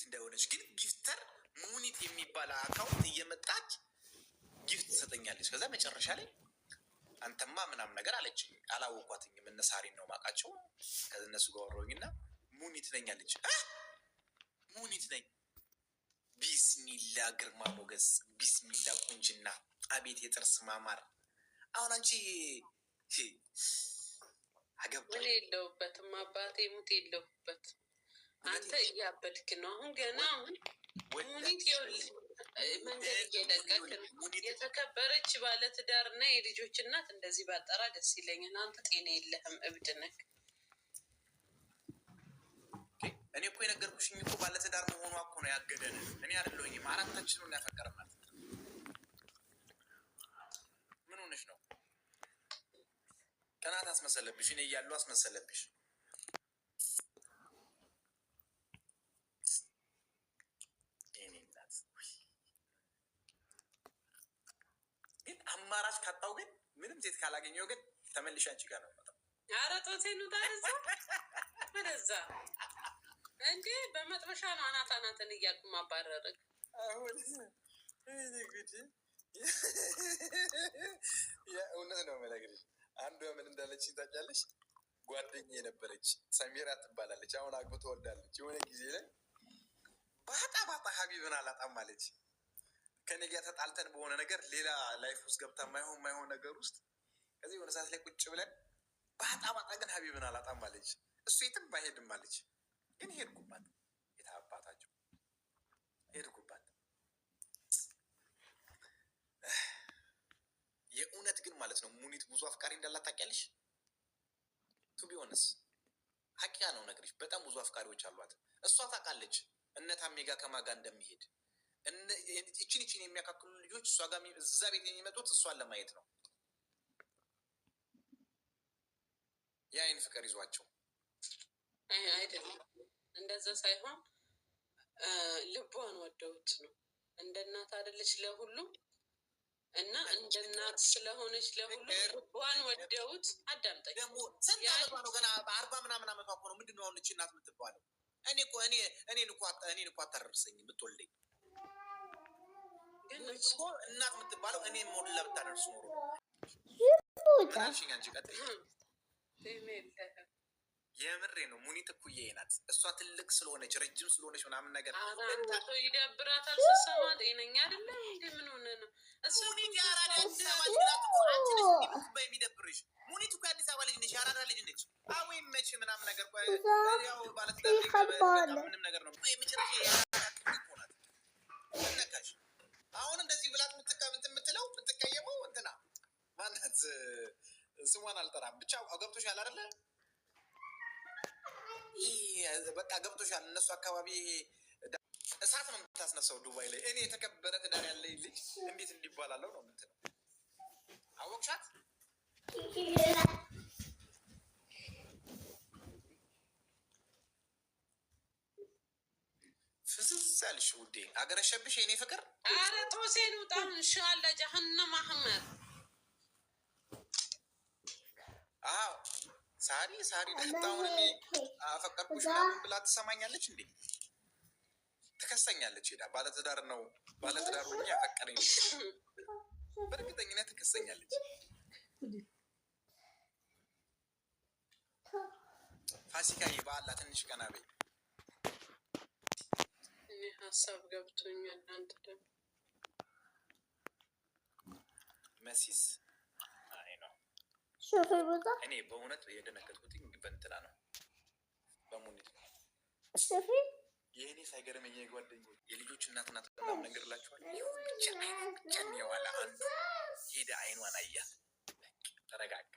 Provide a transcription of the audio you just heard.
እንደሆነች ግን ጊፍተር ሙኒት የሚባል አካውንት እየመጣች ጊፍት ትሰጠኛለች። ከዛ መጨረሻ ላይ አንተማ ምናምን ነገር አለች። አላወኳትኝም። እነ ሳሪን ነው ማውቃቸው። ከእነሱ ጋር ወሮኝና ሙኒት ነኝ አለች። ሙኒት ነኝ። ቢስሚላ ግርማ ሞገስ፣ ቢስሚላ ቁንጅና፣ አቤት የጥርስ ማማር። አሁን አንቺ ምን የለውበትም አባቴ ሙት የለውበት። አንተ እያበድክ ነው። አሁን ገና አሁን ሙኒት መንገድ እየለቀቅ ነው። የተከበረች ባለትዳር እና የልጆች እናት እንደዚህ ባጠራ ደስ ይለኛል። አንተ ጤና የለህም፣ እብድ ነህ። እኔ እኮ የነገርኩሽኝ እኮ ባለትዳር መሆኗ እኮ ነው ያገደን። እኔ አይደለሁኝም። አራታችን ነው ያፈቀረናት። ምን ሆነሽ ነው? ቀናት አስመሰለብሽ። እኔ እያለሁ አስመሰለብሽ። ግን አማራጭ ካጣው ግን ምንም ሴት ካላገኘው ግን ተመልሼ አንቺ ጋር ነው የምመጣው። ኧረ ጦሴኑ ታረዛ ወደዛ እንዴ! በመጥበሻ ነው አናት አናትን እያልኩ ማባረርግ። አሁን እውነት ነው የምነግርሽ። አንዷ ምን እንዳለችኝ ታውቂያለሽ? ጓደኛዬ የነበረች ሰሚራ ትባላለች። አሁን አግብቶ ወልዳለች። የሆነ ጊዜ ላይ ባጣ ሀቢብን አላጣም አለች። ከኔ ጋር ተጣልተን በሆነ ነገር ሌላ ላይፍ ውስጥ ገብታ ማይሆን ነገር ውስጥ ከዚህ የሆነ ሰዓት ላይ ቁጭ ብለን ባጣ ግን ሀቢብን አላጣም አለች። እሱ የትም ባይሄድም አለች። ግን ሄድኩባት። የታባታቸው ሄድኩባት። የእውነት ግን ማለት ነው ሙኒት ብዙ አፍቃሪ እንዳላት ታውቂያለሽ? ቱ ቢሆንስ ሀቂያ ነው ነግሪሽ። በጣም ብዙ አፍቃሪዎች አሏት። እሷ ታውቃለች እነ ታሜ ጋር ከማጋ እንደሚሄድ። እችን የሚያካክሉ ልጆች እሷ ጋር እዛ ቤት የሚመጡት እሷን ለማየት ነው። የአይን ፍቅር ይዟቸው አይደለም። እንደዛ ሳይሆን ልቧን ወደውት ነው። እንደ እናት አይደለች ለሁሉም እና እንደ እናት ስለሆነች ለሁሉም ልቧን ወደውት። አዳምጠኝ። ደግሞ ስንት አመቷ ነው? ገና በ40 ምናምን አመቷ እኮ ነው። ምንድን ነው አሁን እቺ እናት የምትባለው? እኔን እኮ አታደርሰኝም ብትወልደኝ። ግን እኮ እናት የምትባለው እኔን ሞድ ለብታደርሱ ኖሮ ምናልሽኝ አንቺ ቀጥይ። የምሬ ነው። ሙኒት እኩዬ ናት። እሷ ትልቅ ስለሆነች ረጅም ስለሆነች ምናምን ነገር ይደብራታል። ስሰማ ጤነኛ አይደለም እንዴ? ምን ሆነ ነው? ሙኒት የአራዳ አዲስ አበባ ልጅ ናት እኮ። አንቺ ነሽ የሚደብርሽ። ሙኒት እኮ የአዲስ አበባ ልጅ ነች፣ የአራዳ ልጅ ነች። አዎ መቼ ምናምን ነገር ያው ባለትዳር ምንም ነገር ነው የመጨረሻ እኮ ናት። ነካሽ አሁን እንደዚህ ብላት የምትለው የምትቀየመው እንትና ማናት? ስሟን አልጠራም። ብቻ ገብቶሻል አይደለ? በቃ ገብቶሻል። እነሱ አካባቢ እሳት ነው የምታስነሳው ዱባይ ላይ። እኔ የተከበረ ትዳር ያለኝ ልጅ እንዴት እንዲባላለው ነው የምትለው። አወቅሻት? ፍዝዝ አልሽ ውዴ። አገረሸብሽ የኔ ፍቅር። አረ ጦሴን ውጣ እንሻላ ጀሀነም አህመድ። አዎ ሳሪ ደህታውን እኔ አፈቀርኩሽ ምናምን ብላ ትሰማኛለች እንዴ? ትከሰኛለች። ሄዳ ባለትዳር ነው ባለትዳር ሆኜ ያፈቀረኝ በእርግጠኝነት ትከሰኛለች። ፋሲካዬ በአላህ ትንሽ ቀና በይ። እኔ ሀሳብ ገብቶኛል። አንተ ደግሞ መሲስ እኔ በእውነት የደነገጥኩት በእንትና ነው በሙኒት ነው። የእኔ ሳይገርመኝ የጓደኞች የልጆች እናት ምናምን ነገር ላችኋል። ብቻ የዋላ አንዱ ሄደ አይኗን አያት። ተረጋጋ